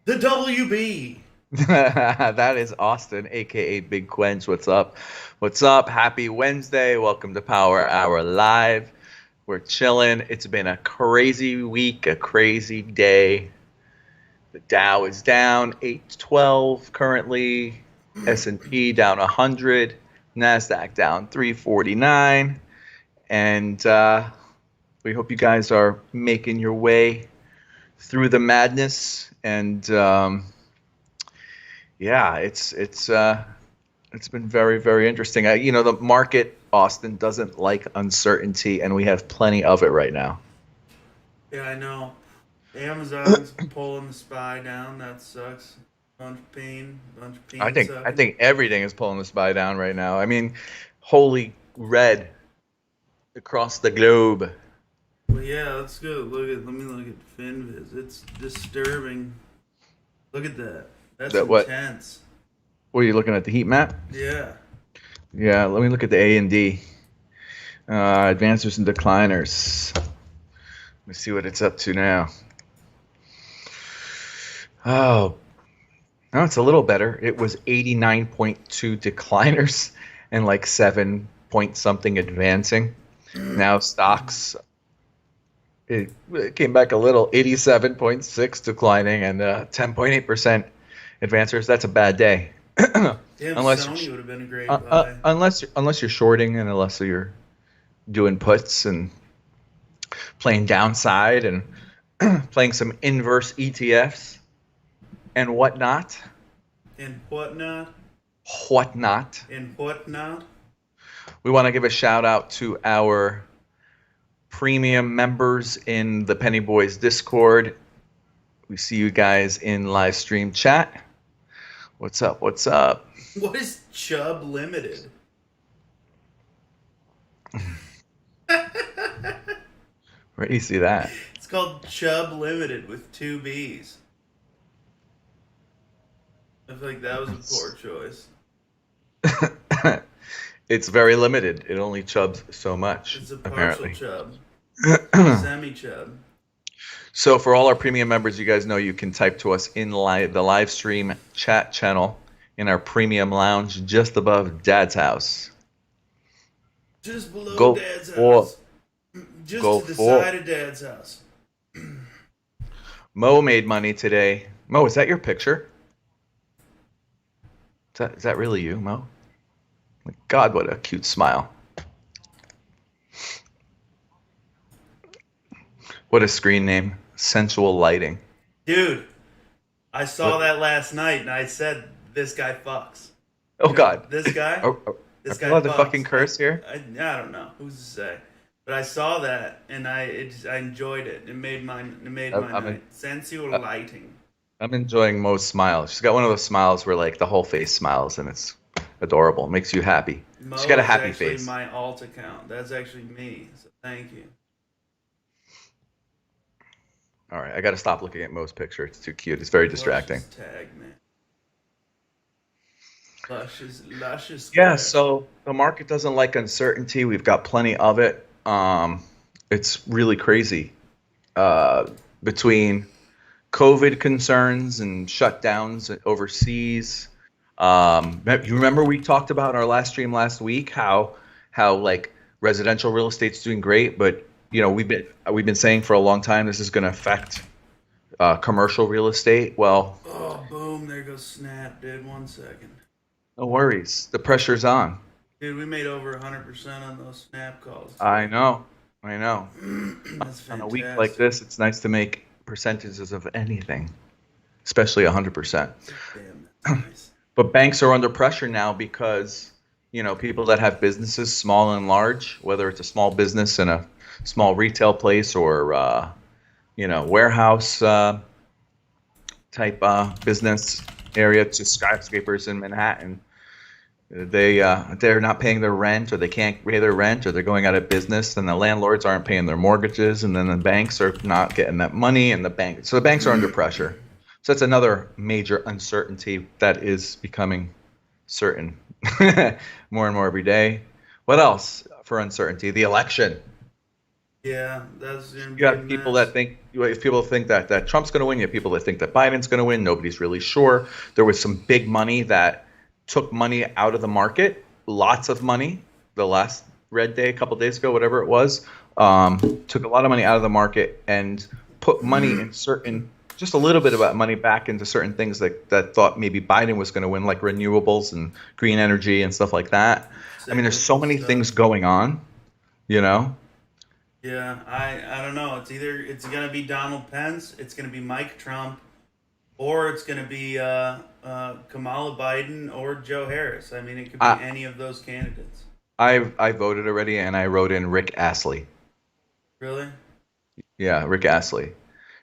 The WB. That is Austin, aka Big Quench. What's up? What's up? Happy Wednesday. Welcome to Power Hour Live. We're chilling. It's been a crazy week, a crazy day. The Dow is down 812 currently. S&P down 100. NASDAQ down 349. And we hope you guys are making your way through the madness. And yeah, it's been very, very interesting. The market, Austin, doesn't like uncertainty, and we have plenty of it right now. Yeah, I know. Amazon's pulling the SPY down. That sucks. Bunch of pain. Bunch of I pain think I sucking. think everything is pulling the SPY down right now. I mean, holy red across the globe. Well, yeah, let's go. Let me look at FinViz. It's disturbing. Look at that. That's That what? intense. What are you looking at, the heat map? Yeah. Yeah, let me look at the A and D. Advancers and decliners. Let me see what it's up to now. Oh, no, it's a little better. It was 89.2 decliners and like 7 point something advancing. Now stocks, it came back a little, 87.6 declining and 10.8% advancers. That's a bad day. Damn, unless Sony you're, would have been a great buy. unless you're shorting and unless you're doing puts and playing downside and playing some inverse ETFs and whatnot. And whatnot. Whatnot. And whatnot. We want to give a shout out to our premium members in the Penny Boys Discord. We see you guys in live stream chat. What's up? What's up? What is Chubb Limited? Where do you see that? It's called Chubb Limited with two B's. I feel like that was a poor choice. It's very limited. It only chubs so much, It's a partial apparently. chub. Semi chub. So for all our premium members, you guys know you can type to us in the live stream chat channel in our premium lounge just above Dad's house. Just below Go Dad's for house. Just Go to the for side of Dad's house. Mo made money today. Mo, is that your picture? Is that really you, Mo? My God, what a cute smile. What a screen name. Sensual lighting. Dude, I saw What? that last night and I said, this guy fucks. Oh, God. This guy? Are This we guy allowed to fucks. fucking curse here? I don't know. Who's to say? But I saw that and I enjoyed it. It made my I'm, night. Sensual I'm, lighting. I'm enjoying Mo's smile. She's got one of those smiles where like the whole face smiles and it's adorable. It makes you happy. Mo She's got a is happy actually face. my alt account. That's actually me. So thank you. All right, I got to stop looking at Mo's picture. It's too cute. It's very distracting. Luscious tag, man. Luscious. Yeah, square. so the market doesn't like uncertainty. We've got plenty of it. It's really crazy. Between COVID concerns and shutdowns overseas. You remember we talked about in our last stream last week how like residential real estate's doing great, but we've been saying for a long time this is going to affect commercial real estate. Well, Oh, boom! There goes Snap, dude. 1 second. no worries. The pressure's on. Dude, we made over 100% on those Snap calls. I know. I know. That's On a fantastic. week like this, it's nice to make percentages of anything, especially 100%. Damn, that's nice. But banks are under pressure now because, people that have businesses, small and large, whether it's a small business in a small retail place or, warehouse type business area to skyscrapers in Manhattan, they're not paying their rent or they can't pay their rent or they're going out of business and the landlords aren't paying their mortgages and then the banks are not getting that money and the banks are under pressure. So that's another major uncertainty that is becoming certain more and more every day. What else for uncertainty? The election. Yeah, that's gonna You be a got people mess. that think if people think that Trump's going to win, you have people that think that Biden's going to win. Nobody's really sure. There was some big money that took money out of the market, lots of money. The last red day, a couple days ago, whatever it was, took a lot of money out of the market and put money in certain, just a little bit of that money back into certain things that thought maybe Biden was going to win, like renewables and green energy and stuff like that. I mean, there's so many things going on, you know? Yeah, I don't know. It's gonna be Donald Pence, it's gonna be Mike Trump, or it's gonna be Kamala Biden or Joe Harris. I mean, it could be I any of those candidates. I voted already, and I wrote in Rick Astley. Really? Yeah, Rick Astley,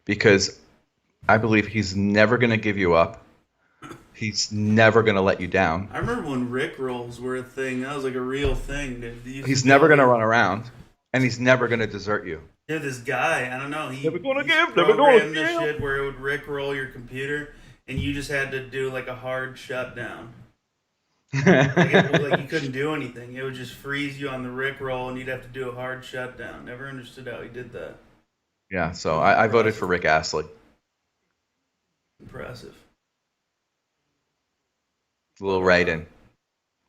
because I believe he's never going to give you up. He's never going to let you down. I remember when Rick rolls were a thing. That was like a real thing. He's never going to run around, and he's never going to desert you. Yeah, this guy, I don't know. Never gonna he give, never gonna programmed this give. shit where it would Rick roll your computer, and you just had to do like a hard shutdown. Like you couldn't do anything. It would just freeze you on the Rick roll, and you'd have to do a hard shutdown. Never understood how he did that. Yeah, so I voted for Rick Astley. Impressive. A little write-in.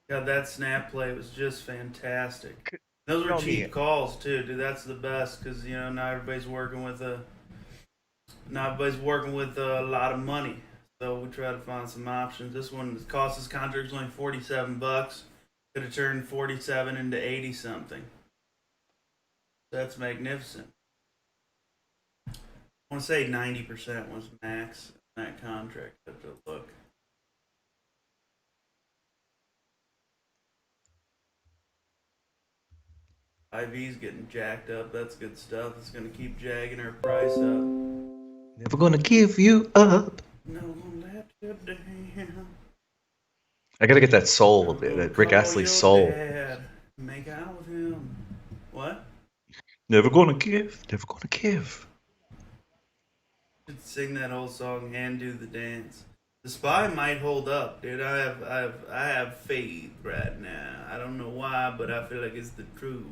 Yeah, that snap play was just fantastic. Those were Tell cheap me. calls too, dude. That's the best because now everybody's working with a lot of money. So we try to find some options. This one cost us contract's only $47. Could have turned 47 into 80 something. That's magnificent. I want to say 90% was max in that contract. I have to look. IV's getting jacked up. That's good stuff. It's going to keep jagging our price up. Never gonna give you up. No, let you down. I gotta get that soul, that Rick Call Astley your soul. dad. Make out with him. What? Never gonna give, never gonna give. Should sing that whole song and do the dance. The Spy might hold up, dude. I have faith right now. I don't know why, but I feel like it's the truth.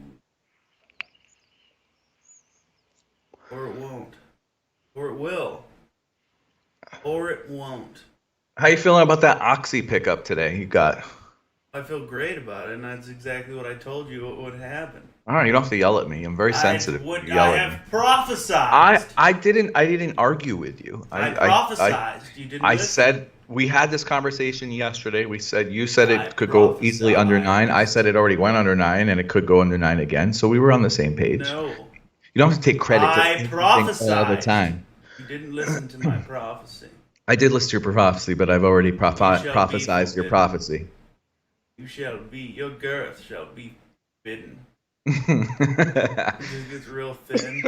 Or it won't. Or it will. Or it won't. How you feeling about that Oxy pickup today you got? I feel great about it, and that's exactly what I told you what would happen. All right, you don't have to yell at me. I'm very sensitive. I You yell at me. have prophesized. I didn't argue with you. I prophesized. You didn't I listen. said we had this conversation yesterday. You said I it could go easily under prophesized. 9. I said it already went under 9, and it could go under 9 again. So we were on the same page. No. You don't have to take credit for I anything prophesized. all the time. You didn't listen to my prophecy. I did listen to your prophecy, but I've already shall prophesized be your forbidden. prophecy. Your girth shall be forbidden. It just gets real thin.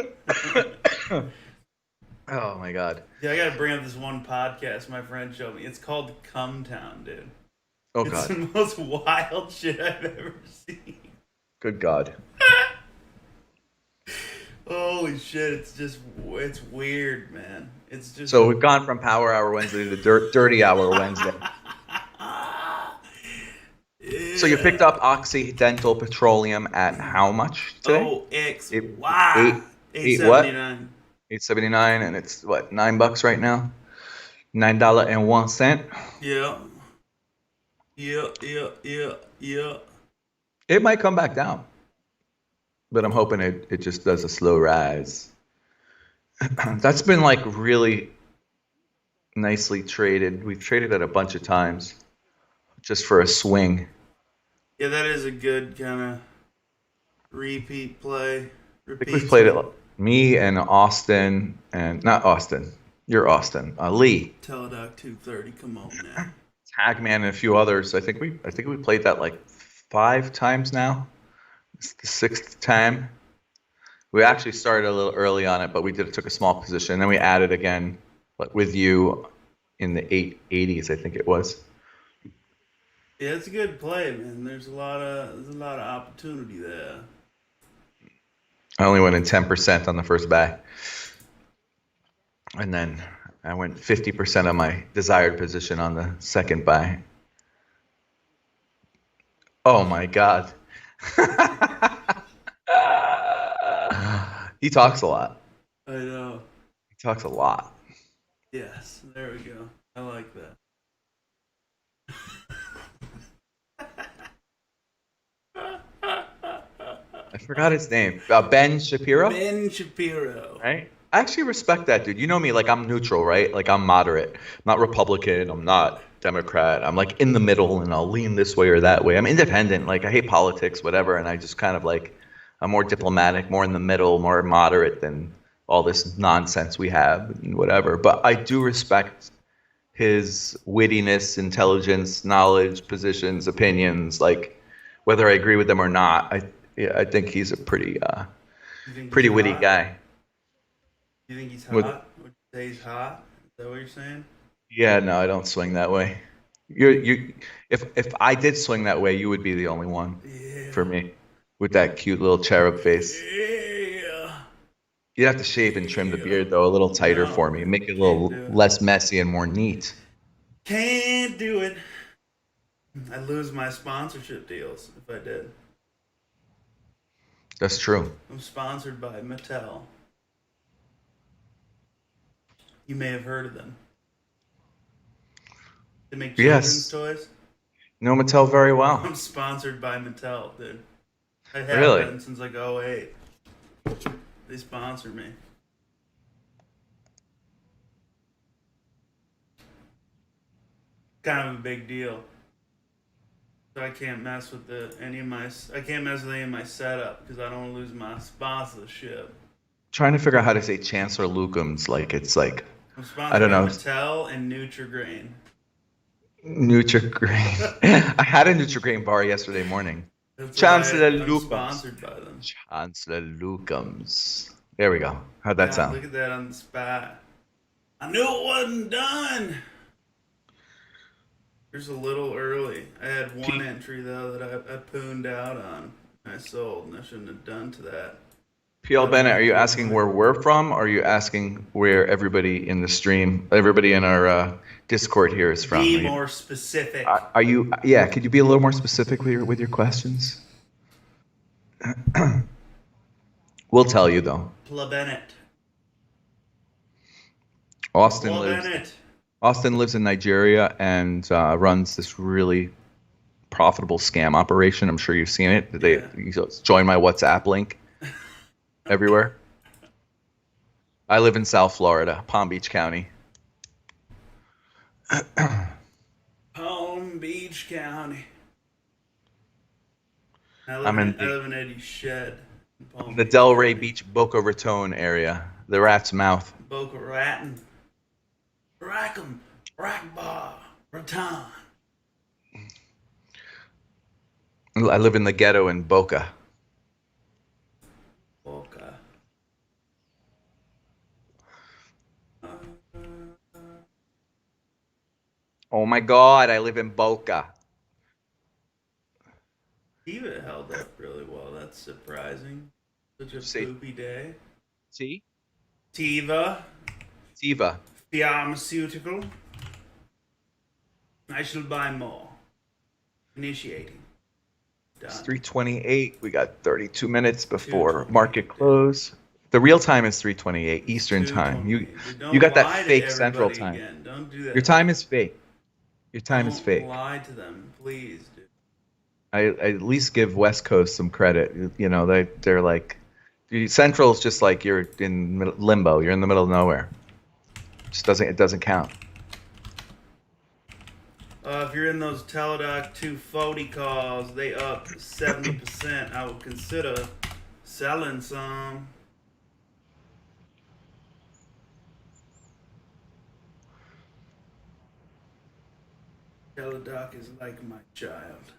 Oh my God. Yeah, I gotta bring up this one podcast my friend showed me. It's called Cum Town, dude. Oh It's God. the most wild shit I've ever seen. Good God. Holy shit, it's weird, man. It's just So we've gone from Power Hour Wednesday to Dirty Hour Wednesday. Yeah. So you picked up Occidental Petroleum at how much today? OXY. Eight what? $8.79. $8.79, and it's what, $9 right now? $9.01. Yeah. Yeah. It might come back down, but I'm hoping it just does a slow rise. That's been like really nicely traded. We've traded it a bunch of times just for a swing. Yeah, that is a good kind of repeat play. I think we've played it, me and Austin, and not Austin. You're Austin. Lee, Teledoc 230. Come on now. Hagman, and a few others. I think we played that like 5 times now. It's the 6th time. We actually started a little early on it, but we took a small position. Then we added again, but with you in the 880s, I think it was. Yeah, it's a good play, man. There's a lot of opportunity there. I only went in 10% on the first buy, and then I went 50% on my desired position on the second buy. Oh my God. He talks a lot. I know. talks a lot. Yes, there we go. I like that. I forgot his name. Ben Shapiro, Ben Shapiro. right? I actually respect that dude. You know me, like I'm neutral, right? Like I'm moderate. I'm not Republican. I'm not Democrat. I'm like in the middle, and I'll lean this way or that way. I'm independent. Like I hate politics, whatever, and I just kind of like I'm more diplomatic, more in the middle, more moderate than all this nonsense we have and whatever. But I do respect his wittiness, intelligence, knowledge, positions, opinions, like whether I agree with them or not. Yeah, I think he's a You think he's pretty witty hot? guy. You think he's With hot? Would you say he's hot? Is that what you're saying? Yeah, no, I don't swing that way. You if I did swing that way, you would be the only one Yeah. for me with that cute little cherub face. Yeah. You'd have to shave and trim the beard though a little tighter for me, make it a little Can't do it. less messy and more neat. Can't do it. I'd lose my sponsorship deals if I did. That's true. I'm sponsored by Mattel. You may have heard of them. They make children's Yes. toys. Know Mattel very well. I'm sponsored by Mattel, dude. I have Really? been since like '08. They sponsor me. Kind of a big deal. So I can't mess with any of my setup because I don't want to lose my sponsorship. Trying to figure out how to say Chancellor Lucum's like it's like I'm I sponsored don't by know. Mattel and Nutri-Grain. Nutrigrain. I had a Nutrigrain bar yesterday morning. That's Chancellor why I'm Lucum's. sponsored by them. Chancellor Lucum's. There we go. How'd that God, sound? look at that on the spot. I knew it wasn't done. Here's a little early. I had one entry though that I pooned out on. I sold, and I shouldn't have done to that. PL Bennett, are you asking where we're from, or are you asking where everybody in the stream, everybody in our Discord here is from? Be more specific. Are you? Yeah, could you be a little more specific with your questions? We'll tell you though. Pla Bennett. Austin Pla lives. Bennett. Austin lives in Nigeria and runs this really profitable scam operation. I'm sure you've seen it. You join my WhatsApp link everywhere. I live in South Florida, Palm Beach County. Palm Beach County. I I'm in live in Eddie's shed. In Palm the Beach Delray County. Beach, Boca Raton area, the Rat's Mouth. Boca Raton. Rackham. Rackbar. Raton. I live in the ghetto in Boca. Boca. Oh my God, I live in Boca. Eva held up really well. That's surprising. Such a Say- poopy day. See? Tiva. Tiva. Pharmaceutical. I shall buy more. Initiating. Done. It's 3:28. We got 32 minutes before 2:28. market close. The real time is 3:28 Eastern time. You got that lie to fake Central everybody time. again. Don't do that. Your time is fake. Your time is Don't fake. lie to them, please, dude. I at least give West Coast some credit. You know, they're like Central is just like you're in limbo. You're in the middle of nowhere. It doesn't count. If you're in those Teledoc 240 calls, they up 70%. I would consider selling some. Teledoc is like my child.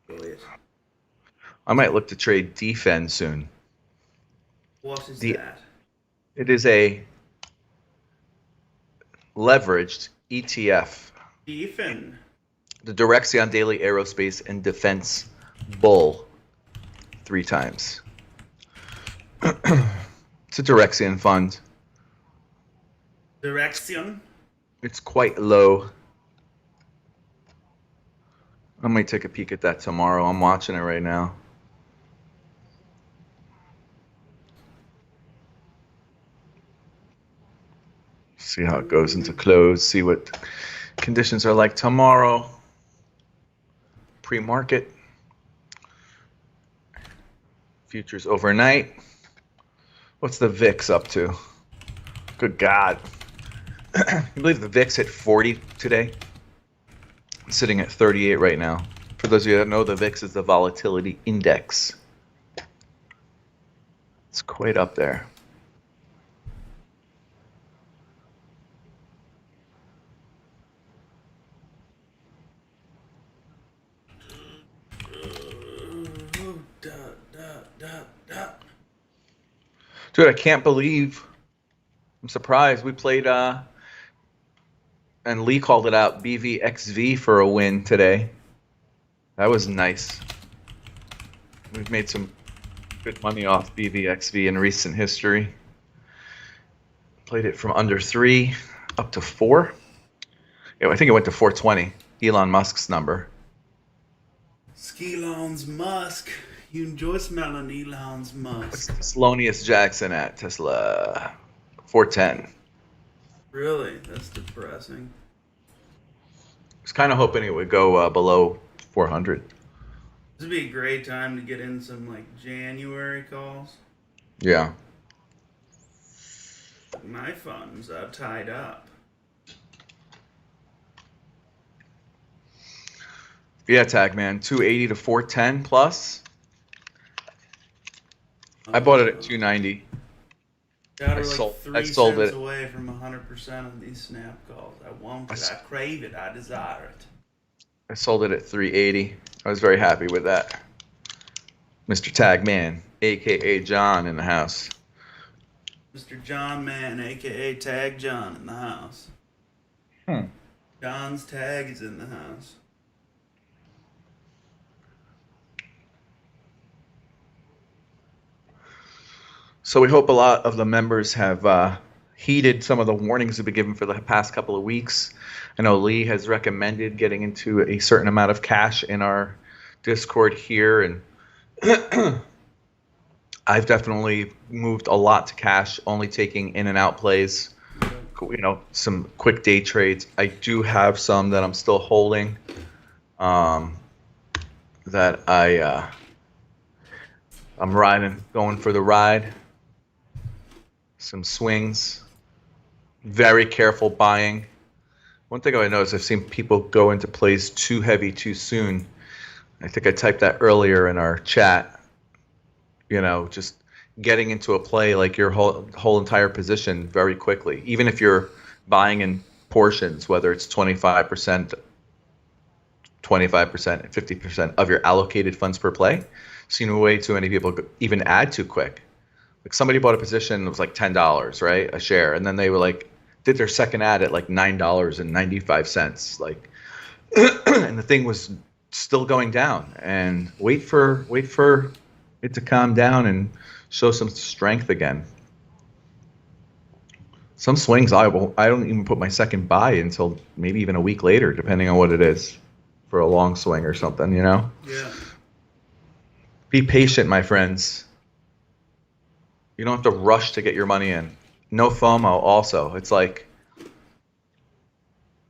Go ahead. I might look to trade Defend soon. What is The- that? It is a leveraged ETF. Beefin. The Direxion Daily Aerospace and Defense Bull 3 times. It's a Direxion fund. Direction. It's quite low. I might take a peek at that tomorrow. I'm watching it right now. See how it goes into close. See what conditions are like tomorrow. Pre-market. Futures overnight. What's the VIX up to? Good God. I believe the VIX hit 40 today. It's sitting at 38 right now. For those of you that know, the VIX is the volatility index. It's quite up there. Dude, I can't believe. I'm surprised. We played, and Lee called it out, BVXV for a win today. That was nice. We've made some good money off BVXV in recent history. Played it from under 3 up to 4. Yeah, I think it went to 420. Elon Musk's number. Skilon's Musk. You enjoy smelling Elon's What's musk. Thelonious Jackson at Tesla? 410. Really? That's depressing. I was kind of hoping it would go below 400. This would be a great time to get in some like January calls. Yeah. My funds are tied up. Yeah, tag man. 280 to 410 plus. I bought it at 290. Got I her like sold- 3 I sold cents it. away from 100% of these snap calls. I want it. I crave it. I desire it. I sold it at 380. I was very happy with that. Mr. Tagman, aka John, in the house. Mr. John Man, aka Tag John, in the house. John's tag is in the house. So we hope a lot of the members have heeded some of the warnings we've been given for the past couple of weeks. I know Lee has recommended getting into a certain amount of cash in our Discord here, and I've definitely moved a lot to cash, only taking in and out plays, some quick day trades. I do have some that I'm still holding, that I'm going for the ride. Some swings. Very careful buying. One thing I noticed, I've seen people go into plays too heavy too soon. I think I typed that earlier in our chat. Just getting into a play like your whole entire position very quickly. Even if you're buying in portions, whether it's 25%, 50% of your allocated funds per play. Seen way too many people even add too quick. Like somebody bought a position, it was like $10, right, a share, and then they were like did their second ad at like $9.95, like, and the thing was still going down. And wait for it to calm down and show some strength again. Some swings I don't even put my second buy until maybe even a week later, depending on what it is, for a long swing or something. Yeah. Be patient, my friends. You don't have to rush to get your money in. No FOMO also. It's like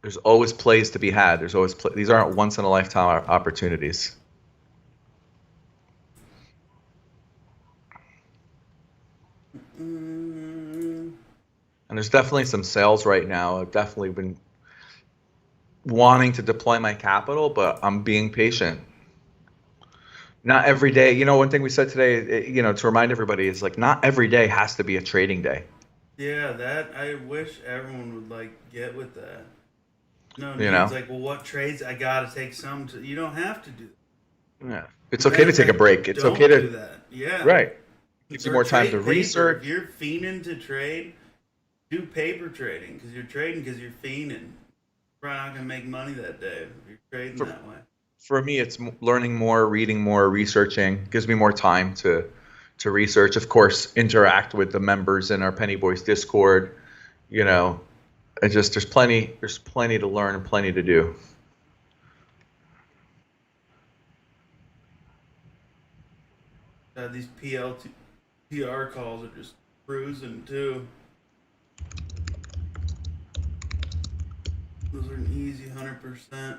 there's always plays to be had. There's always these aren't once in a lifetime opportunities. And there's definitely some sales right now. I've definitely been wanting to deploy my capital, but I'm being patient. Not every day. One thing we said today, to remind everybody is like not every day has to be a trading day. Yeah, that I wish everyone would like get with that. No, it's like, well, what trades I gotta take some to. You don't have to do that. Yeah, it's okay to take a break. It's okay to do that. Yeah, right. Gives you more time to research. If you're fiending to trade, do paper trading because you're trading because you're fiending. You're probably not gonna make money that day if you're trading that way. For me, it's learning more, reading more, researching. Gives me more time to research. Of course, interact with the members in our Penny Boys Discord. There's plenty to learn and plenty to do. These PLTR calls are just cruising too. Those are an easy 100%.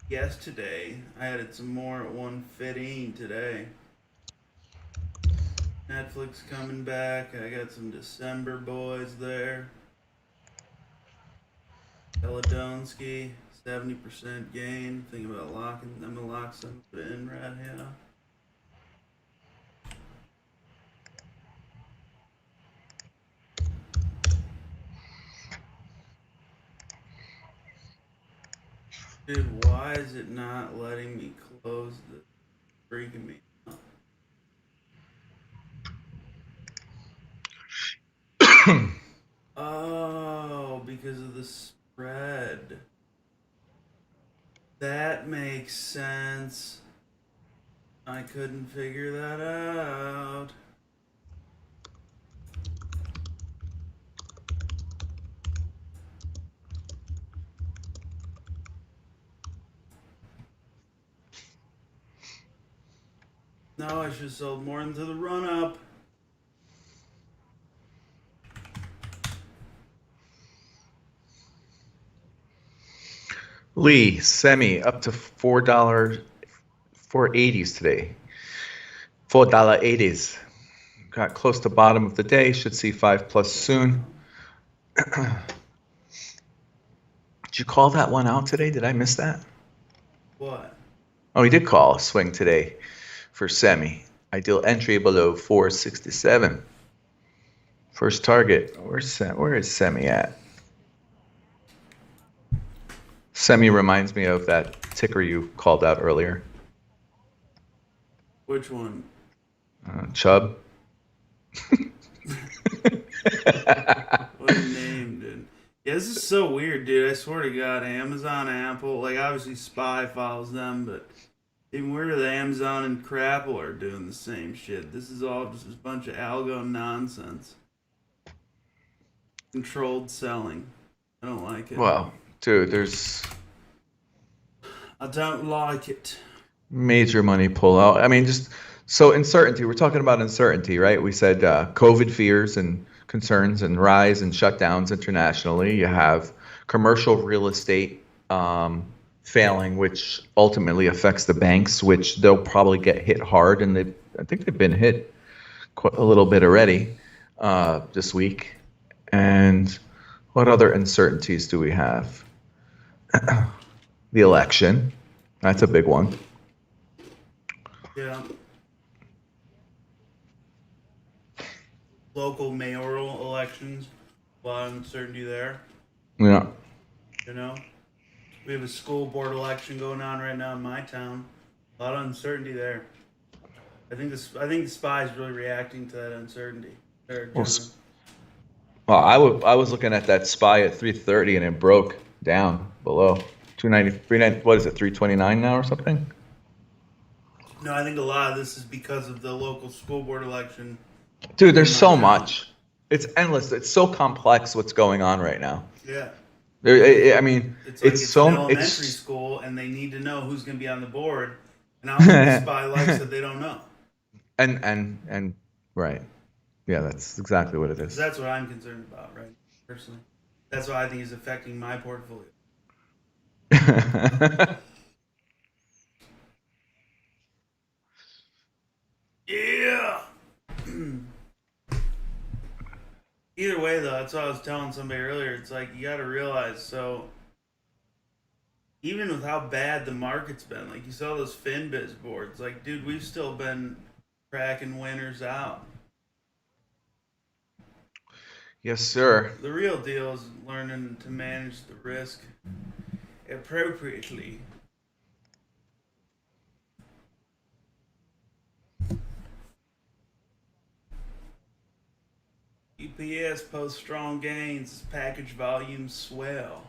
Yesterday, I added some more at 115 today. Netflix coming back. I got some December boys there. Peladonsky, 70% gain. Thinking about locking. I'm gonna lock some in right here. Dude, why is it not letting me close the freaking me out? Oh, because of the spread. That makes sense. I couldn't figure that out. No, I should have sold more into the run up. Lee, semi up to $4, 4.80s today. $4.80s. Got close to bottom of the day. Should see 5 plus soon. Did you call that one out today? Did I miss that? What? Oh, he did call a swing today for semi. Ideal entry below 467. First target. Where is semi at? Semi reminds me of that ticker you called out earlier. Which one? Chubb. What a name, dude. Yeah, this is so weird, dude. I swear to God, Amazon, Apple, like obviously Spy follows them, but even weirder that Amazon and Crapple are doing the same shit. This is all just a bunch of algo nonsense. Controlled selling. I don't like it. Well, dude, there's I don't like it. major money pullout. I mean, just so uncertainty. We're talking about uncertainty, right? We said COVID fears and concerns and rise and shutdowns internationally. You have commercial real estate failing, which ultimately affects the banks, which they'll probably get hit hard. And I think they've been hit quite a little bit already this week. And what other uncertainties do we have? The election. That's a big one. Yeah. Local mayoral elections. A lot of uncertainty there. Yeah. You know? We have a school board election going on right now in my town. A lot of uncertainty there. I think the spy is really reacting to that uncertainty. Well, I was looking at that SPY at 330 and it broke down below 290. What is it, 329 now or something? No, I think a lot of this is because of the local school board election. Dude, there's so much. It's endless. It's so complex what's going on right now. Yeah. I mean, It's like it's so an elementary school, and they need to know who's going to be on the board. And I don't think the spy likes that they don't know. And right. Yeah, that's exactly what it is. That's what I'm concerned about, right? Personally, that's why I think is affecting my portfolio. Yeah. Either way, though, that's what I was telling somebody earlier. It's like you got to realize. So, even with how bad the market's been, like you saw those FinBiz boards, like, dude, we've still been cracking winners out. Yes, sir. The real deal is learning to manage the risk appropriately. UPS posts strong gains. Package volumes swell.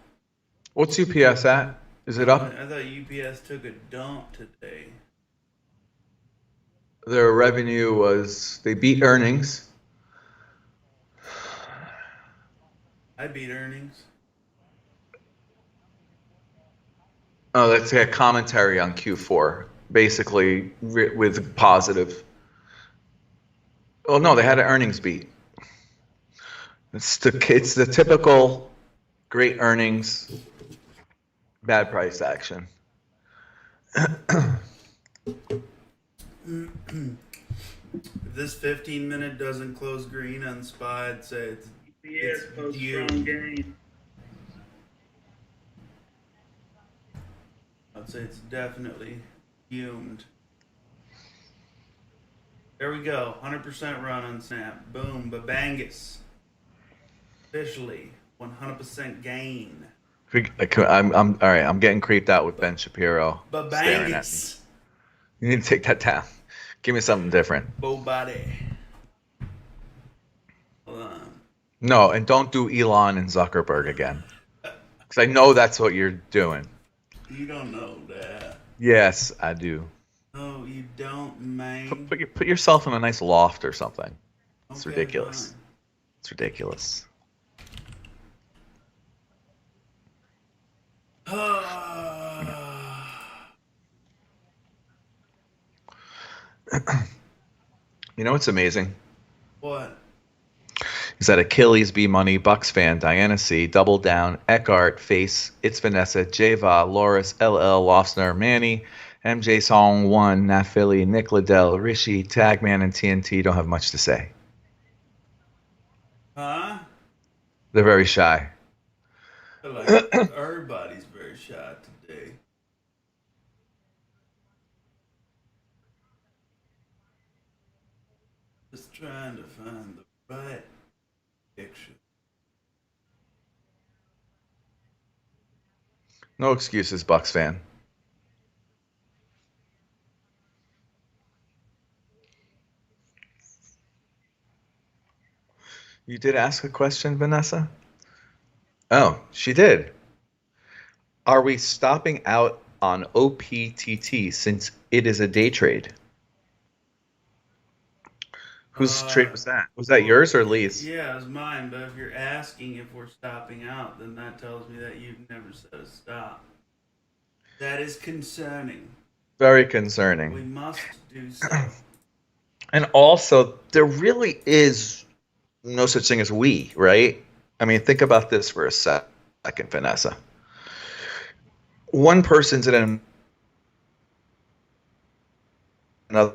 What's UPS at? Is it up? I thought UPS took a dump today. Their revenue was, they beat earnings. I beat earnings. Oh, that's a commentary on Q4, basically with positive. Oh no, they had an earnings beat. It's the typical Great earnings, bad price action. If this 15-minute doesn't close green on SPY, I'd say it's post due. strong gain. I'd say it's definitely fumed. There we go. 100% run on Snap. Boom. Babangus. Officially 100% gain. I'm all right. I'm getting creeped out with Ben Shapiro staring at me. Babangus. You need to take that down. Give me something different. Bo body. Hold on. No, and don't do Elon and Zuckerberg again. Because I know that's what you're doing. You don't know that. Yes, I do. No, you don't, man. Put yourself in a nice loft or something. It's Okay, ridiculous. fine. It's ridiculous. You know what's amazing? What? Is that Achilles B Money, Bucks fan, Diana C, Double Down, Eckhart, Face, It's Vanessa, Java, Loris, LL, Lofsner, Manny, MJ Song 1, Nafili, Nick Liddell, Rishi, Tagman, and TNT don't have much to say. Huh? They're very shy. I feel like everybody's very shy today. Just trying to find the right picture. No excuses, Bucks fan. You did ask a question, Vanessa? Oh, she did. Are we stopping out on OPTT since it is a day trade? Whose trade was that? Was that yours or Lee's? Yeah, it was mine, but if you're asking if we're stopping out, then that tells me that you've never said a stop. That is concerning. Very We concerning. must do so. And also, there really is no such thing as we, right? I mean, think about this for a second, Vanessa. One person's in another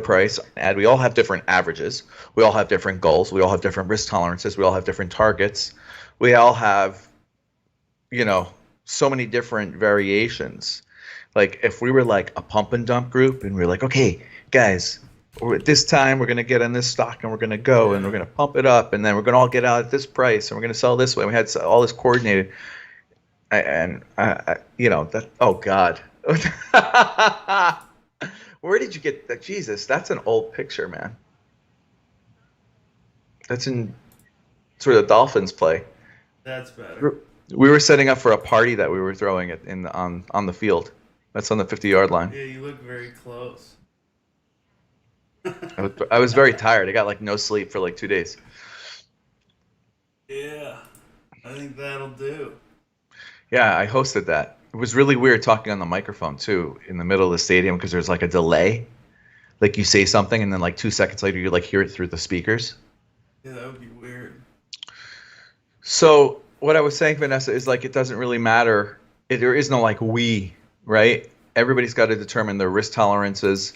price, and we all have different averages. We all have different goals. We all have different risk tolerances. We all have different targets. We all have, so many different variations. Like if we were like a pump and dump group and we are like, okay, guys, at this time we're going to get on this stock and we're going to go and we're going to pump it up and then we're going to all get out at this price and we're going to sell this way. We had all this coordinated. Oh God. Where did you get that? Jesus, that's an old picture, man. That's in sort of the Dolphins play. That's better. We were setting up for a party that we were throwing it on the field. That's on the 50-yard line. Yeah, you look very close. I was very tired. I got like no sleep for like 2 days. Yeah, I think that'll do. Yeah, I hosted that. It was really weird talking on the microphone too in the middle of the stadium because there's like a delay. Like you say something and then like 2 seconds later you like hear it through the speakers. Yeah, that would be weird. So what I was saying, Vanessa, is like it doesn't really matter. There is no like we, right? Everybody's got to determine their risk tolerances.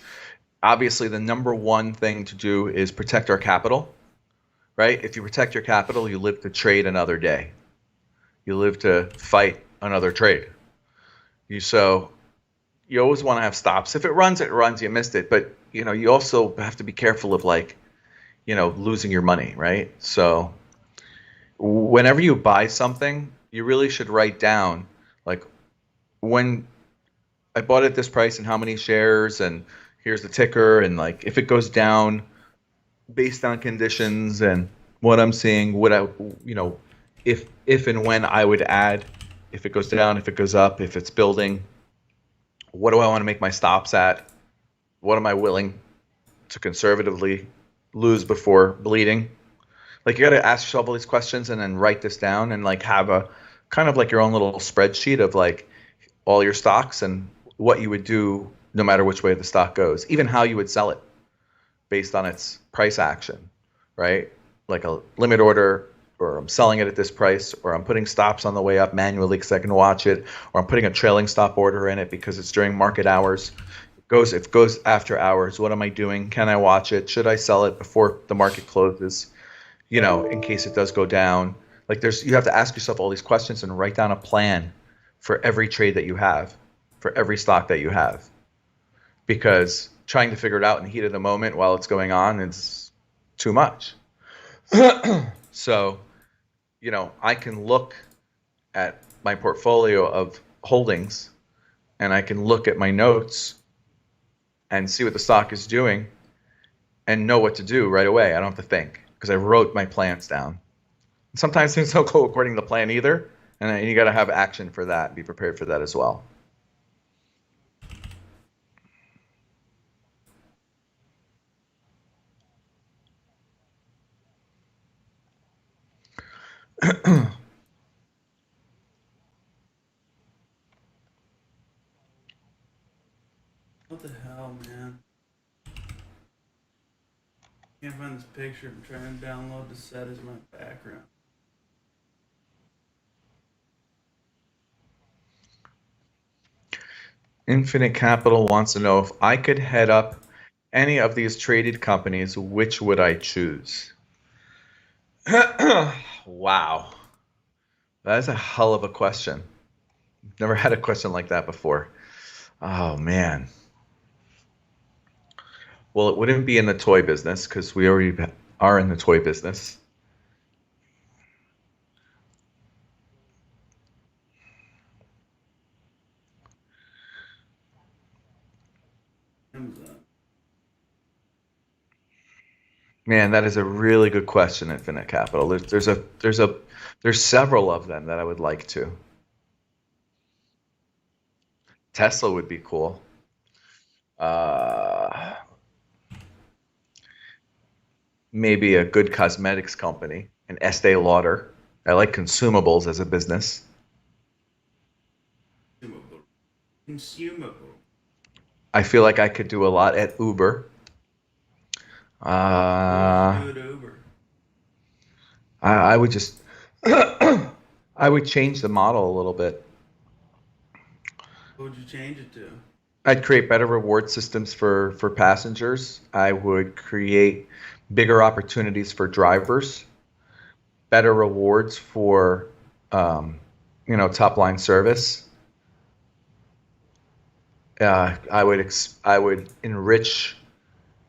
Obviously, the number one thing to do is protect our capital, right? If you protect your capital, you live to trade another day. You live to fight another trade. So you always want to have stops. If it runs, it runs. You missed it. But, you also have to be careful of like, losing your money, right? So whenever you buy something, you really should write down like when I bought at this price and how many shares and here's the ticker and like if it goes down based on conditions and what I'm seeing, what I if and when I would add, if it goes down, if it goes up, if it's building, what do I want to make my stops at? What am I willing to conservatively lose before bleeding? Like you got to ask yourself all these questions and then write this down and like have a kind of like your own little spreadsheet of like all your stocks and what you would do no matter which way the stock goes, even how you would sell it based on its price action, right? like a limit order, or I'm selling it at this price, or I'm putting stops on the way up manually because I can watch it, or I'm putting a trailing stop order in it because it's during market hours. If it goes after hours, what am I doing? Can I watch it? Should I sell it before the market closes? In case it does go down. Like you have to ask yourself all these questions and write down a plan for every trade that you have, for every stock that you have, because trying to figure it out in the heat of the moment while it's going on is too much. So, I can look at my portfolio of holdings and I can look at my notes and see what the stock is doing and know what to do right away. I don't have to think because I wrote my plans down. Sometimes things don't go according to the plan either, and you got to have action for that. Be prepared for that as well. What the hell, man? Can't find this picture. I'm trying to download the set as my background. Infinite Capital wants to know if I could head up any of these traded companies, which would I choose? Wow. That is a hell of a question. Never had a question like that before. Oh, man. Well, it wouldn't be in the toy business because we already are in the toy business. Amazon. Man, that is a really good question, Infinite Capital. There's several of them that I would like to. Tesla would be cool. Uh, Maybe a good cosmetics company, an Estee Lauder. I like consumables as a business. Consumable. I feel like I could do a lot at Uber. Do it Uber. I would just I would change the model a little bit. What would you change it to? I'd create better reward systems for passengers. I would create bigger opportunities for drivers, better rewards for top line service. I would enrich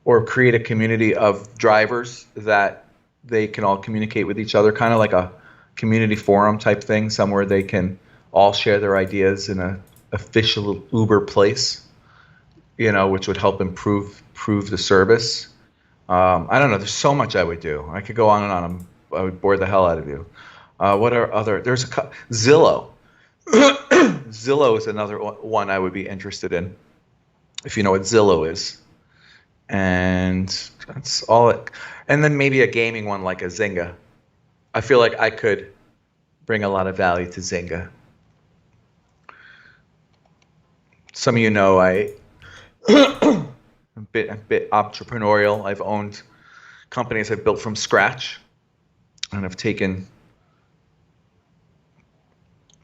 or create a community of drivers that they can all communicate with each other, kind of like a community forum type thing, somewhere they can all share their ideas in a official Uber place, which would help improve the service. I don't know. There's so much I would do. I could go on and on. I would bore the hell out of you. What are other? Zillow. Zillow is another one I would be interested in, if you know what Zillow is. And that's all it. And then maybe a gaming one like a Zynga. I feel like I could bring a lot of value to Zynga. Some of you know I'm a bit entrepreneurial. I've owned companies I've built from scratch and have taken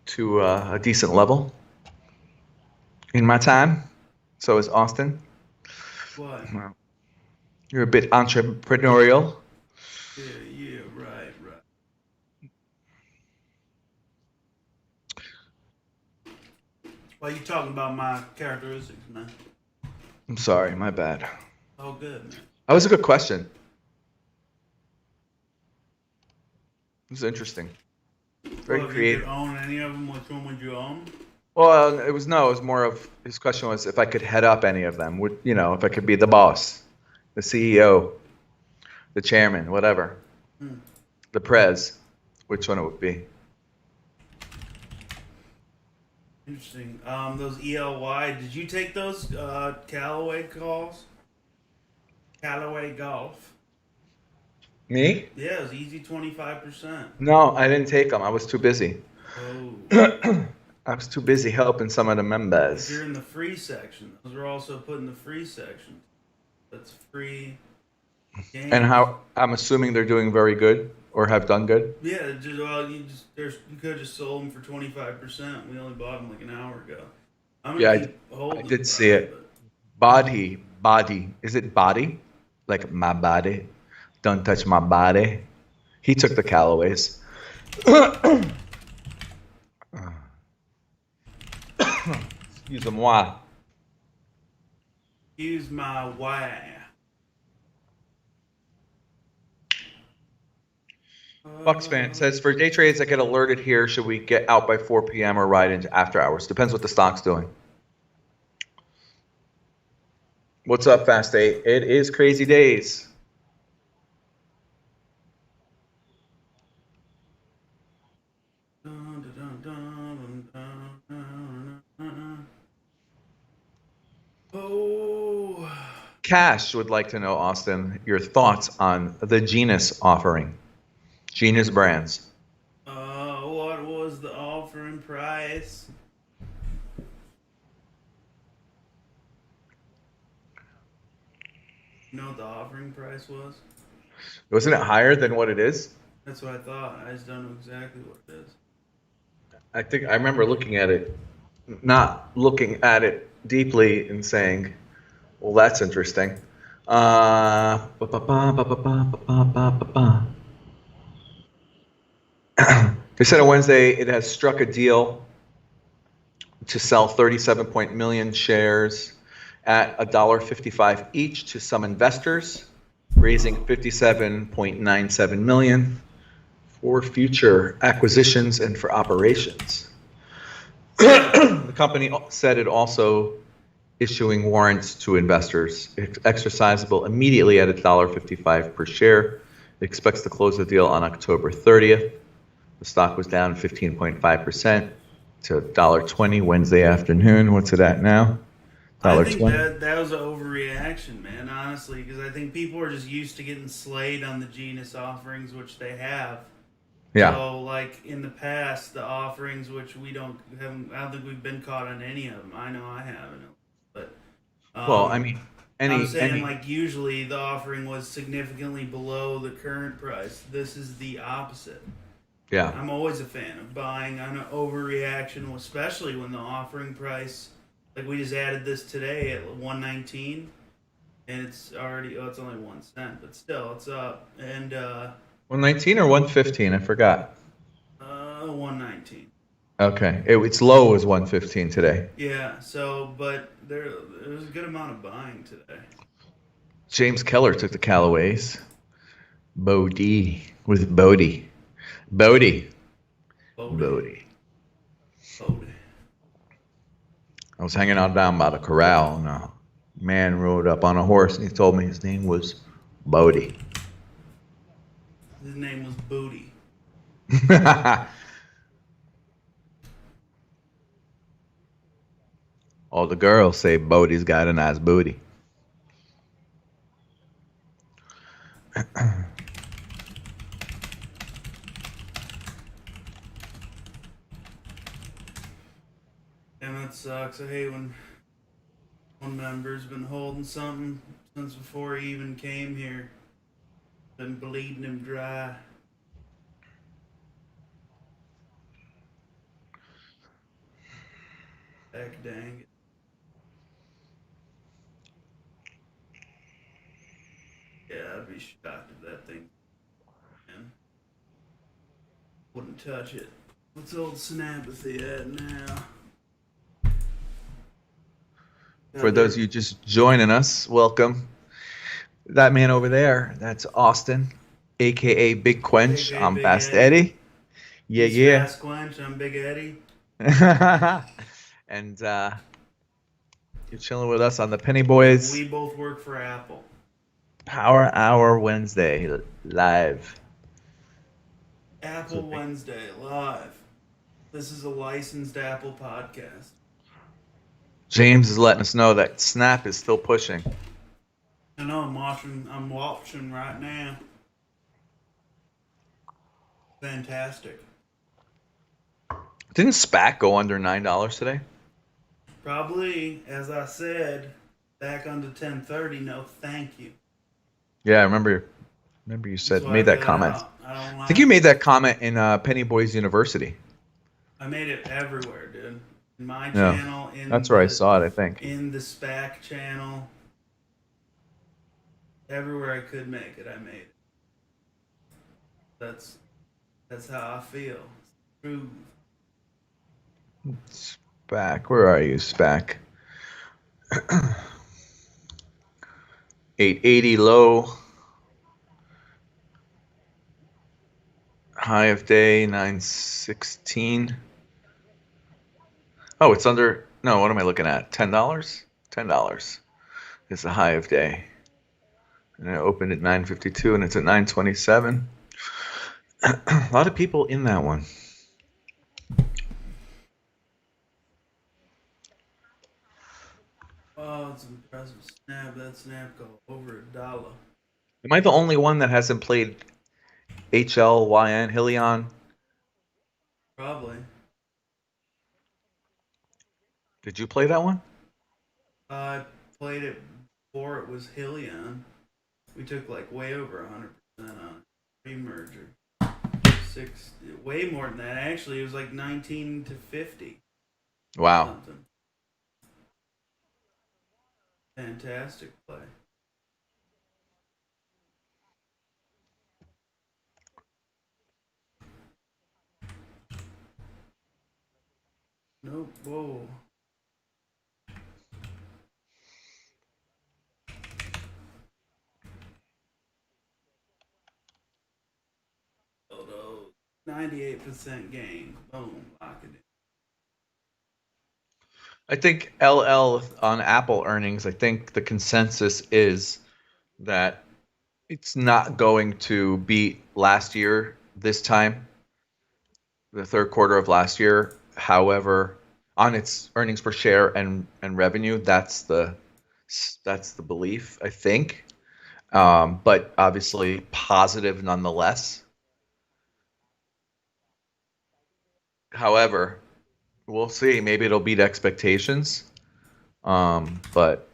to a decent level in my time. So is Austin. What? You're a bit entrepreneurial. Yeah, right. Why are you talking about my characteristics, man? I'm sorry, my bad. Oh, good, man. That was a good question. It was interesting. Very Well, if creative. you could own any of them, which one would you own? Well, it was more of his question was if I could head up any of them. If I could be the boss, the CEO, the chairman, whatever, the prez, which one it would be. Interesting. Those ELY, did you take those Callaway calls? Callaway Golf. Me? Yeah, it was easy 25%. No, I didn't take them. I was too busy. Oh. I was too busy helping some of the If members. you're in the free section, those are also put in the free section. That's free. And how, I'm assuming they're doing very good or have done good. Yeah, you could have just sold them for 25%. We only bought them like an hour ago. I'm gonna Yeah, keep I holding them did see probably, it. Body. Is it body? Like my body. Don't touch my body. He took the Callaways. Excuse moi. use my why. Bucks fan says for day trades that get alerted here, should we get out by 4 p.m. or ride into after hours? Depends what the stock's doing. What's up, Fast 8? It is crazy days. Oh. Cash would like to know, Austin, your thoughts on the Genus offering. Genus Brands. What was the offering price? You know what the offering price was? Wasn't it higher than what it is? That's what I thought. I just don't know exactly what it is. I think I remember looking at it, not looking at it deeply and saying, well, that's interesting. They said on Wednesday it has struck a deal to sell 37 million shares at $1.55 each to some investors, raising 57.97 million for future acquisitions and for operations. The company said it also issuing warrants to investors, exercisable immediately at $1.55 per share. It expects to close the deal on October 30th. The stock was down 15.5% to $1.20 Wednesday afternoon. What's it at now? I think that was an overreaction, man, honestly, because I think people are just used to getting slayed on the Genus offerings, which they have. Yeah. So, like in the past, the offerings, which I don't think we've been caught on any of them. I know I haven't, but well, I mean, I'm saying like usually the offering was significantly below the current price. This is the opposite. Yeah. I'm always a fan of buying on an overreaction, especially when the offering price, like we just added this today at 119, and it's already it's only 1 cent, but still it's up and 119 or 115? I forgot. 119. Okay, its low was 115 today. Yeah. So, but there was a good amount of buying today. James Keller took the Callaways. Bodie with Bodie. Bodie. I was hanging out down by the corral, and a man rode up on a horse, and he told me his name was Bodie. His name was Booty. All the girls say Bodie's got a nice booty. And that sucks. I hate when one member's been holding something since before he even came here. Been bleeding him dry. Heck dang it. Yeah, I'd be shocked if that thing, man. Wouldn't touch it. What's old Synapathy at now? For those of you just joining us, welcome. That man over there, that's Austin, a.k.a. Big Quench. I'm Big Fast Eddie. Yeah. Fast Quench, I'm Big Eddie. And you're chilling with us on the Penny Boys. We both work for Apple. Power Hour Wednesday, live. Apple Wednesday, live. This is a licensed Apple podcast. James is letting us know that Snap is still pushing. I know, I'm watching right now. Fantastic. Didn't SPAC go under $9 today? Probably, as I said, back under 1030, no thank you. Yeah, I remember you That's said why I made that got comment. out. I don't I think you like made it. that comment in Penny Boys University. I made it everywhere, dude. In my Yeah, channel, that's where I saw it. I think. in the SPAC channel, everywhere I could make it, I made it. That's that's how I feel. True. SPAC. Where are you, SPAC? 880 low, high of day 916. Oh, it's under. No, what am I looking at? $10. $10 is the high of day, and it opened at 952, and it's at 927. A lot of people in that one. Oh, it's impressive. Snap. That snap go over $1. Am I the only one that hasn't played HLYN Hillion? Probably. Did you play that one? I played it before it was Hillion. We took like way over 100% on it. Pre-merger. Six, way more than that. Actually, it was like 19 to 50 or Wow. something. Fantastic play. Nope. Whoa. Oh, no. 98% gain. Boom. Lock it in. I think LL on Apple earnings, I think the consensus is that it's not going to beat last year this time, the third quarter of last year. However, on its earnings per share and revenue, that's the belief, I think. But obviously positive nonetheless. However, we'll see. Maybe it'll beat expectations. But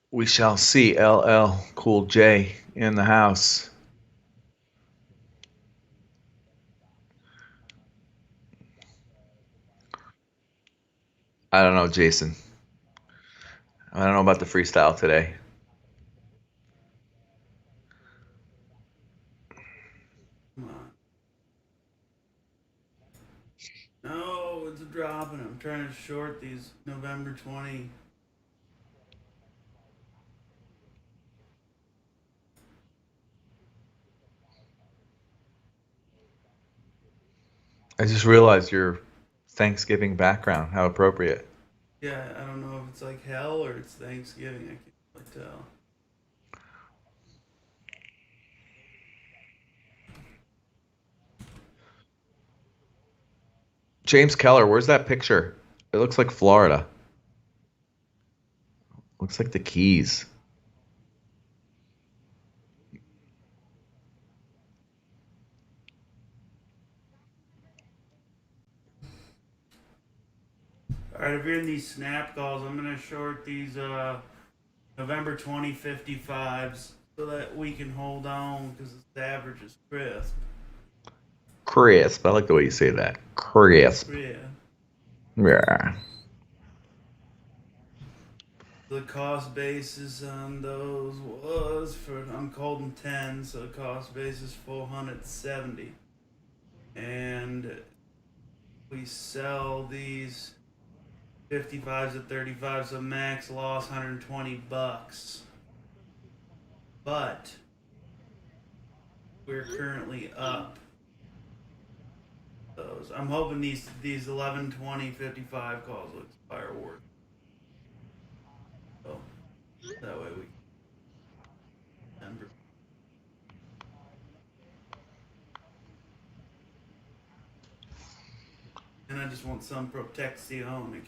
we shall see. LL Cool J in the house. I don't know, Jason. I don't know about the freestyle today. Come on. No, it's dropping. I'm trying to short these November 20. I just realized your Thanksgiving background. How appropriate. Yeah, I don't know if it's like hell or it's Thanksgiving. I can't really tell. James Keller, where's that picture? It looks like Florida. Looks like the Keys. All right, if you're in these snap calls, I'm gonna short these November 2055s so that we can hold on because the average is crisp. Crisp. I like the way you say that. Crisp. Yeah. Yeah. The cost basis on those was for I'm holding 10, so the cost basis 470, and we sell these 55s at 35, so max loss $120. But we're currently up those. I'm hoping these 11, 20, 55 calls will expire work. So that way we can. And I just want some protection.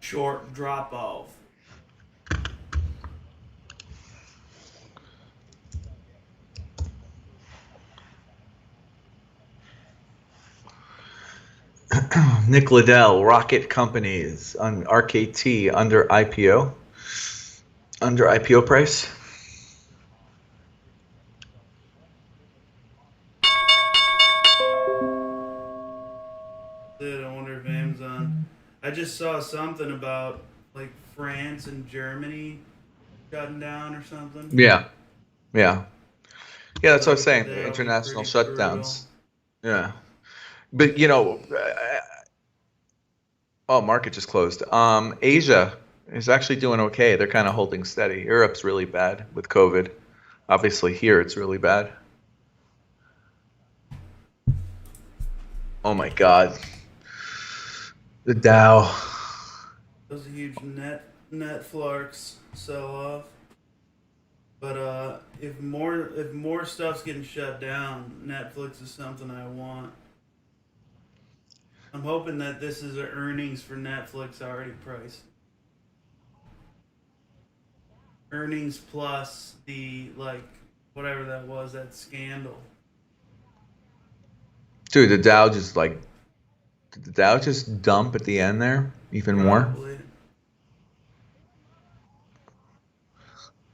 Short drop off. Nick Liddell, Rocket Companies on RKT under IPO price. I wonder if Amazon. I just saw something about like France and Germany shutting down or something. Yeah, yeah, yeah. That's what I was saying. The That'll be international pretty brutal. shutdowns. Yeah, but oh, market just closed. Asia is actually doing okay. They're kind of holding steady. Europe's really bad with COVID. Obviously, here it's really bad. Oh my God, the Dow. That was a huge Netflix sell off. But if more stuff's getting shut down, Netflix is something I want. I'm hoping that this is the earnings for Netflix already priced. Earnings plus the like whatever that was, that scandal. Dude, did the Dow just dump at the end there even more? Probably.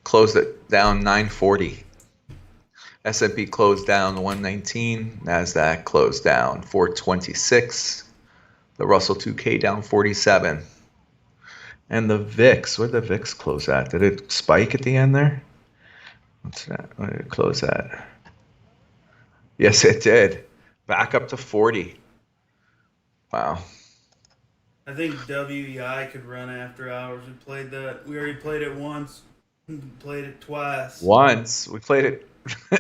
Closed it down 940. S&P closed down 119. Nasdaq closed down 426. The Russell 2K down 47. And the VIX, where did the VIX close at? Did it spike at the end there? What's that? Where did it close at? Yes, it did. Back up to 40. Wow. I think WEI could run after hours. We played that. We already played it once. Played it twice. Once we played it.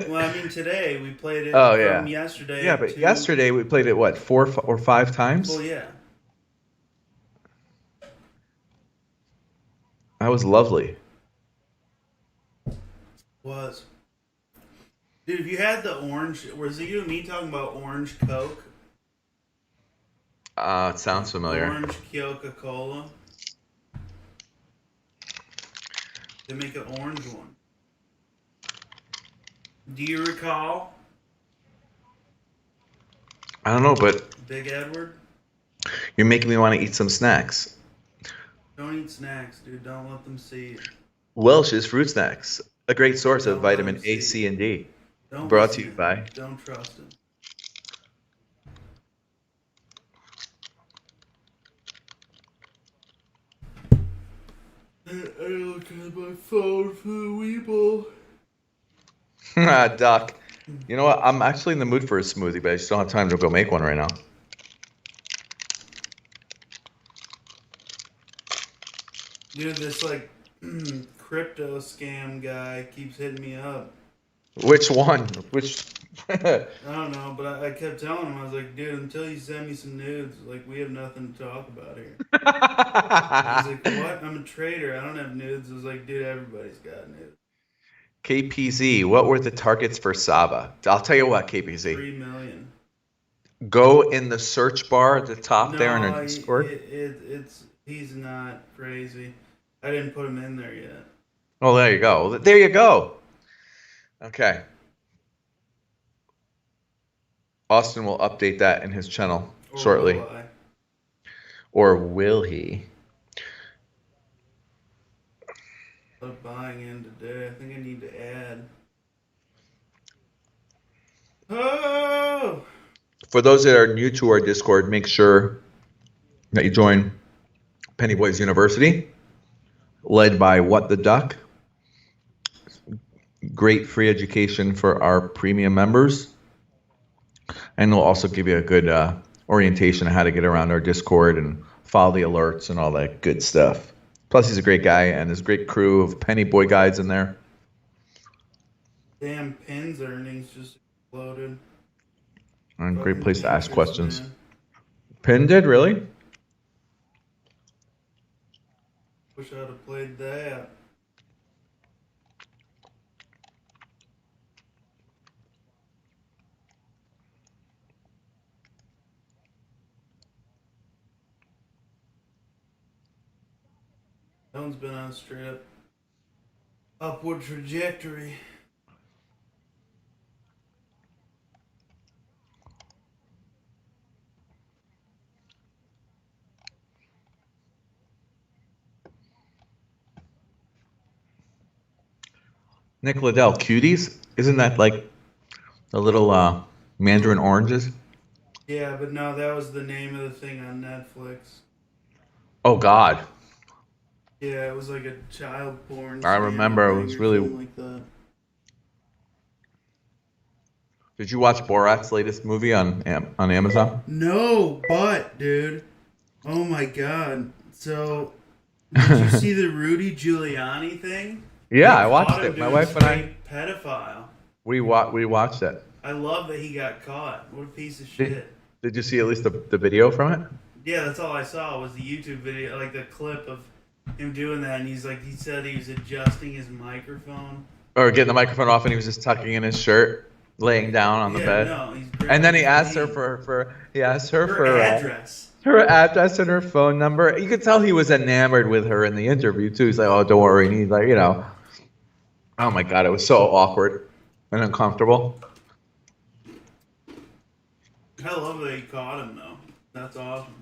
Well, I mean today we played it Oh from yeah. yesterday Yeah, but to. yesterday we played it what, or five times? Well, yeah. That was lovely. Was. Dude, if you had the orange, was it you and me talking about orange Coke? It sounds familiar. Orange Coca Cola. They make an orange one. Do you recall? I don't know, but Big Edward? you're making me want to eat some snacks. Don't eat snacks, dude. Don't let them see it. Welch's Fruit Snacks, a great source of Don't let vitamin them A, see C, it. and D. Don't Brought listen to you him. by. Don't trust him. I look at my phone for the Weeble. Doc. You know what? I'm actually in the mood for a smoothie, but I just don't have time to go make one right now. Dude, this like crypto scam guy keeps hitting me up. Which one? Which? I don't know, but I kept telling him, I was like, dude, until you send me some nudes, like, we have nothing to talk about here. He's like, what? I'm a trader. I don't have nudes. I was like, dude, everybody's got nudes. KPZ, what were the targets for Saba? I'll tell you what, KPZ. 3 million. Go in the search bar at the top No, there in our Discord. he's not crazy. I didn't put him in there yet. Oh, there you go. There you go. Okay. Austin will update that in his channel Or shortly. will I? Or will he? I'm buying in today. I think I need to add. Oh! For those that are new to our Discord, make sure that you join Penny Boys University, led by What the Duck. Great free education for our premium members. And we'll also give you a good orientation on how to get around our Discord and follow the alerts and all that good stuff. Plus, he's a great guy, and there's a great crew of Penny Boy guides in there. Damn, Pins earnings just exploded. And great place to ask Interest, questions. man. Penn did, really? Wish I'd have played that. That one's been on a straight up upward trajectory. Nick Liddell, Cuties? Isn't that like the little mandarin oranges? Yeah, but no, that was the name of the thing on Netflix. Oh God, Yeah, it was like a child porn I scandal remember it thing was or really. something like that. Did you watch Borat's latest movie on Amazon? No, but dude, oh my god. So, did you see the Rudy Giuliani thing? Yeah, They I caught watched him it. My doing wife and I straight pedophile. we watched it. I love that he got caught. What a piece of Did, shit. did you see at least the video from it? Yeah, that's all I saw was the YouTube video, like the clip of him doing that, and he's like, he said he was adjusting his microphone. Or getting the microphone off and he was just tucking in his shirt, laying down on the Yeah, bed. no, he's And then he grabbing asked her his for he asked her her for address. her address and her phone number. You could tell he was enamored with her in the interview too. He's like, "Oh, don't worry." And he's like, oh my God, it was so awkward and uncomfortable. I love that he caught him though. That's awesome.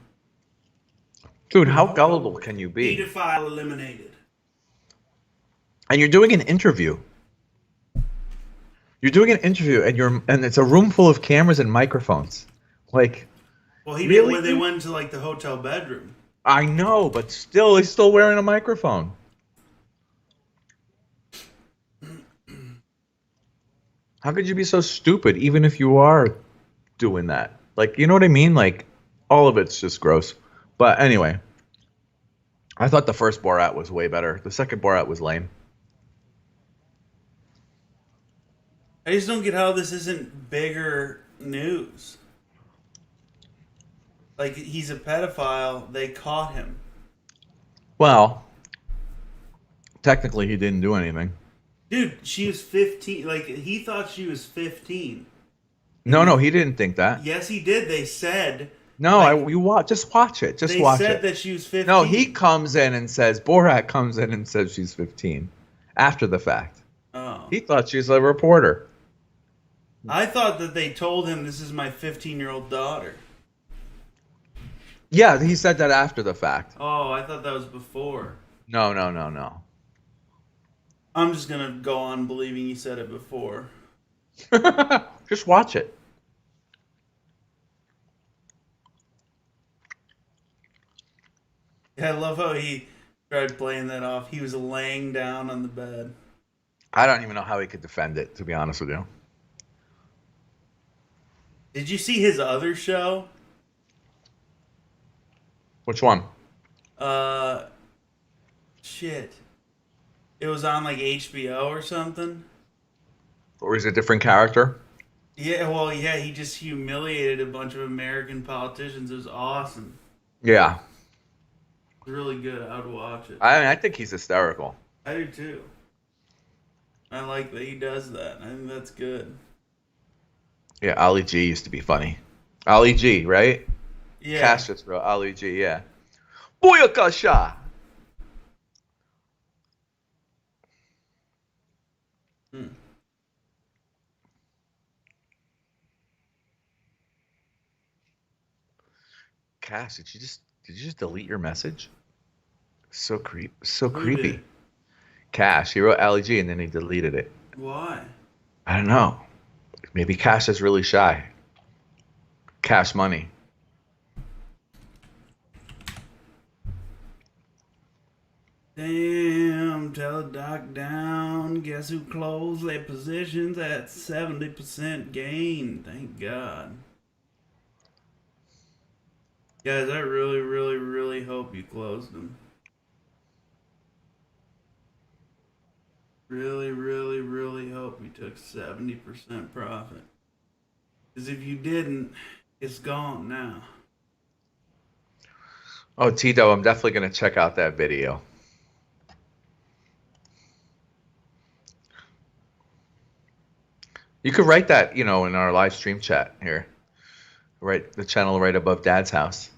Dude, how gullible can you be? Pedophile eliminated. And you're doing an interview. You're doing an interview, and it's a room full of cameras and microphones. Like, Well, he really? did when they went into like the hotel bedroom. I know, but still, he's still wearing a microphone. How could you be so stupid, even if you are doing that? Like, you know what I mean? Like, all of it's just gross. But anyway, I thought the first Borat was way better. The second Borat was lame. I just don't get how this isn't bigger news. Like, he's a pedophile. They caught him. Well, technically, he didn't do anything. Dude, she was 15. Like, he thought she was 15. No, he didn't think that. Yes, he did. They said. No, like, just watch it. Just they watch said it. that she was 15. No, Borat comes in and says she's 15 after the fact. Oh. He thought she was a reporter. I thought that they told him this is my 15-year-old daughter. Yeah, he said that after the fact. Oh, I thought that was before. No. I'm just going to go on believing he said it before. Just watch it. Yeah, I love how he tried playing that off. He was laying down on the bed. I don't even know how he could defend it, to be honest with you. Did you see his other show? Which one? Shit. It was on like HBO or something. Or is it a different character? Yeah, well, yeah, he just humiliated a bunch of American politicians. It was awesome. Yeah. It was really good. I would watch it. I think he's hysterical. I do too. I like that he does that. I think that's good. Yeah, Ali G used to be funny. Ali G, right? Yeah. Cassius, bro. Ali G, yeah. Booyakasha! Hmm. Cass, did you just delete your message? So Who creepy. did? Cash, he wrote Ali G and then he deleted it. Why? I don't know. Maybe Cash is really shy. Cash money. Damn, tell the doc down. Guess who closed their positions at 70% gain? Thank God. Guys, I really, really, really hope you closed them. Really, really, really hope you took 70% profit. Because if you didn't, it's gone now. Oh, Tito, I'm definitely going to check out that video. You could write that, in our live stream chat here. Right, the channel right above Dad's house.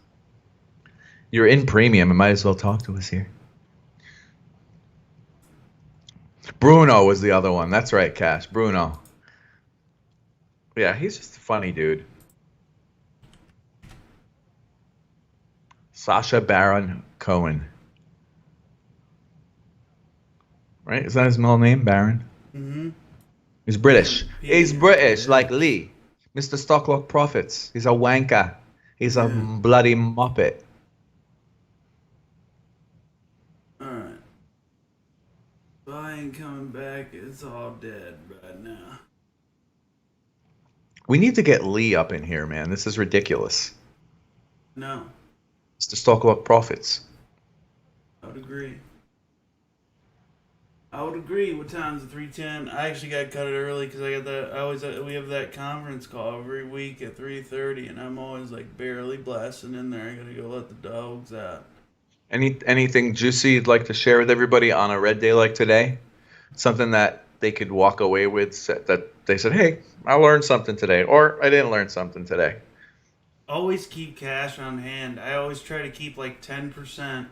You're in premium and might as well talk to us here. Bruno was the other one. That's right, Cash. Bruno. Yeah, he's just a funny dude. Sacha Baron Cohen. Right? Is that his middle name, Baron? Mm-hmm. He's British. He's British, Yeah. like Lee. Mr. Stocklock Profits. He's a wanker. He's a Yeah. bloody muppet. All right. If I ain't coming back, it's all dead right now. We need to get Lee up in here, man. This is ridiculous. No, Mr. Stocklock Profits. I would agree. I would agree. What time's the 3:10? I actually got cut it early because I got that. I always we have that conference call every week at 3:30, and I'm always like barely blasting in there. I gotta go let the dogs out. Anything juicy you'd like to share with everybody on a red day like today? Something that they could walk away with that they said, "Hey, I learned something today," or "I didn't learn something today." Always keep cash on hand. I always try to keep like 10%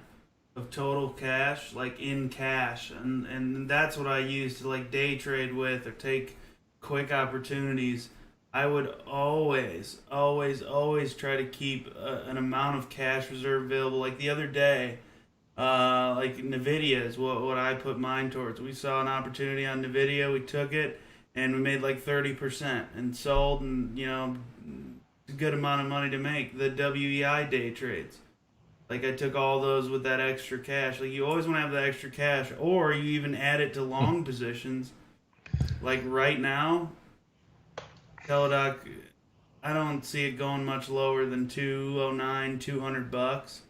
of total cash, like in cash, and that's what I use to like day trade with or take quick opportunities. I would always try to keep an amount of cash reserve available. Like the other day, like Nvidia is what I put mine towards. We saw an opportunity on Nvidia, we took it, and we made like 30% and sold, and a good amount of money to make. The WEI day trades. Like I took all those with that extra cash. Like you always want to have that extra cash, or you even add it to long positions. Like right now, Teledoc, I don't see it going much lower than 209, $200.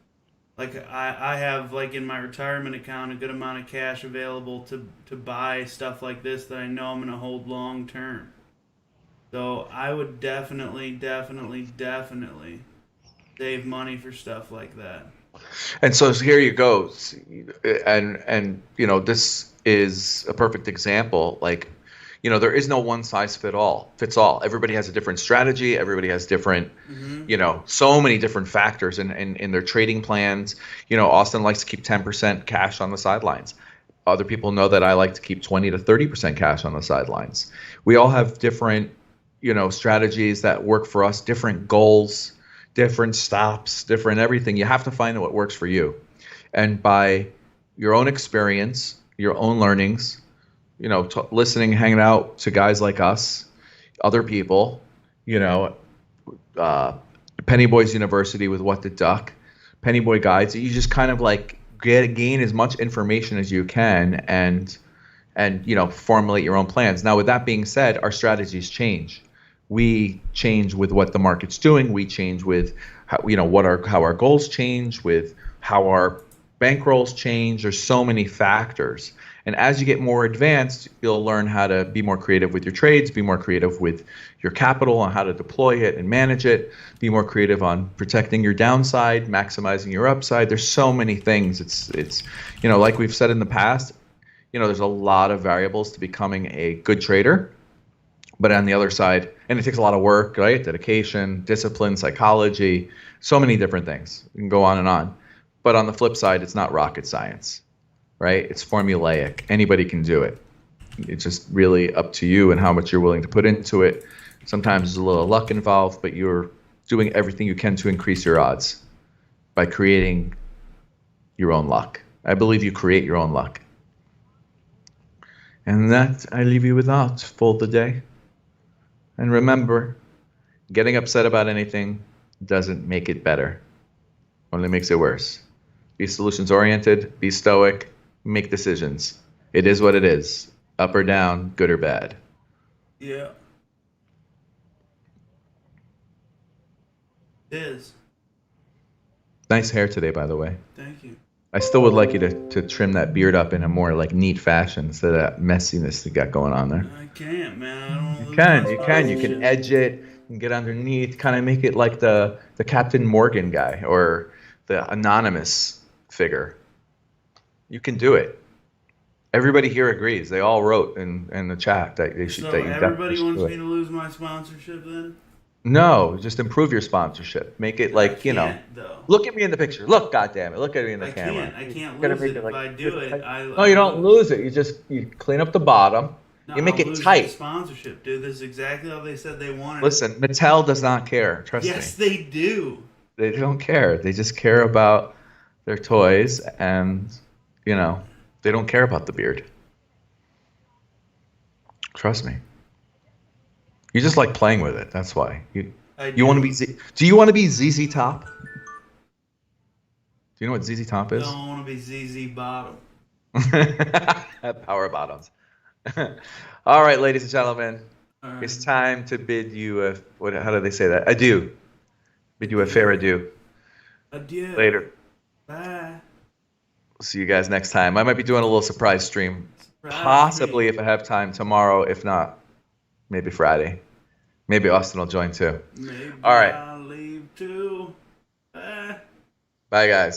Like I have like in my retirement account a good amount of cash available to buy stuff like this that I know I'm gonna hold long term. So I would definitely save money for stuff like that. And so here you go, and this is a perfect example. Like, there is no one size fits all. Everybody has a different strategy. Everybody has different, Mm-hmm. so many different factors in their trading plans. Austin likes to keep 10% cash on the sidelines. Other people know that I like to keep 20 to 30% cash on the sidelines. We all have different, strategies that work for us, different goals, different stops, different everything. You have to find what works for you. And by your own experience, your own learnings, listening, hanging out to guys like us, other people, uh, Penny Boys University with What the Duck, Penny Boy Guides. You just kind of like gain as much information as you can and formulate your own plans. Now, with that being said, our strategies change. We change with what the market's doing. We change with how our goals change, with how our bankrolls change. There's so many factors. And as you get more advanced, you'll learn how to be more creative with your trades, be more creative with your capital on how to deploy it and manage it, be more creative on protecting your downside, maximizing your upside. There's so many things. It's like we've said in the past, there's a lot of variables to becoming a good trader. But on the other side, and it takes a lot of work, right? Dedication, discipline, psychology, so many different things. We can go on and on. But on the flip side, it's not rocket science, right? It's formulaic. Anybody can do it. It's just really up to you and how much you're willing to put into it. Sometimes there's a little luck involved, but you're doing everything you can to increase your odds by creating your own luck. I believe you create your own luck. And that I leave you with that for the day. And remember, getting upset about anything doesn't make it better, only makes it worse. Be solutions oriented, be stoic, make decisions. It is what it is, up or down, good or bad. Yeah. It is. Nice hair today, by the way. Thank you. I still would like you to trim that beard up in a more like neat fashion instead of that messiness you got going on there. I can't, man. I don't You lose can, my you can. You sponsorship. can edge it and get underneath, kind of make it like the Captain Morgan guy or the anonymous figure. You can do it. Everybody here agrees. They all wrote in the chat that they should. So That you definitely everybody should wants do me it. to lose my sponsorship then? No, just improve your sponsorship. Make it I like can't, though. Look at me in the picture. Look, goddammit, look at me in the I camera. can't. I can't Gotta lose make it it if like I do this it. tight. No, you don't lose it. You clean up the bottom. No, You make I'll it lose the tight. sponsorship, dude. This is exactly how they said they wanted Listen, Mattel does not care. Trust Yes, me. they do. They don't care. They just care about their toys, and they don't care about the beard. Trust me. You just like playing with it. That's why. You do. want to be Do you want to be ZZ Top? Do you know what ZZ Top is? Don't want to be ZZ Bottom. Power bottoms. All right, ladies and gentlemen, Right. it's time to bid you a how do they say that? Adieu. Bid you a fair adieu. Adieu. Later. Bye. We'll see you guys next time. I might be doing a little surprise stream. Surprise Possibly me. if I have time tomorrow. If not, maybe Friday. Maybe Austin will join too. Maybe All right. I'll leave too. Bye. Bye, guys.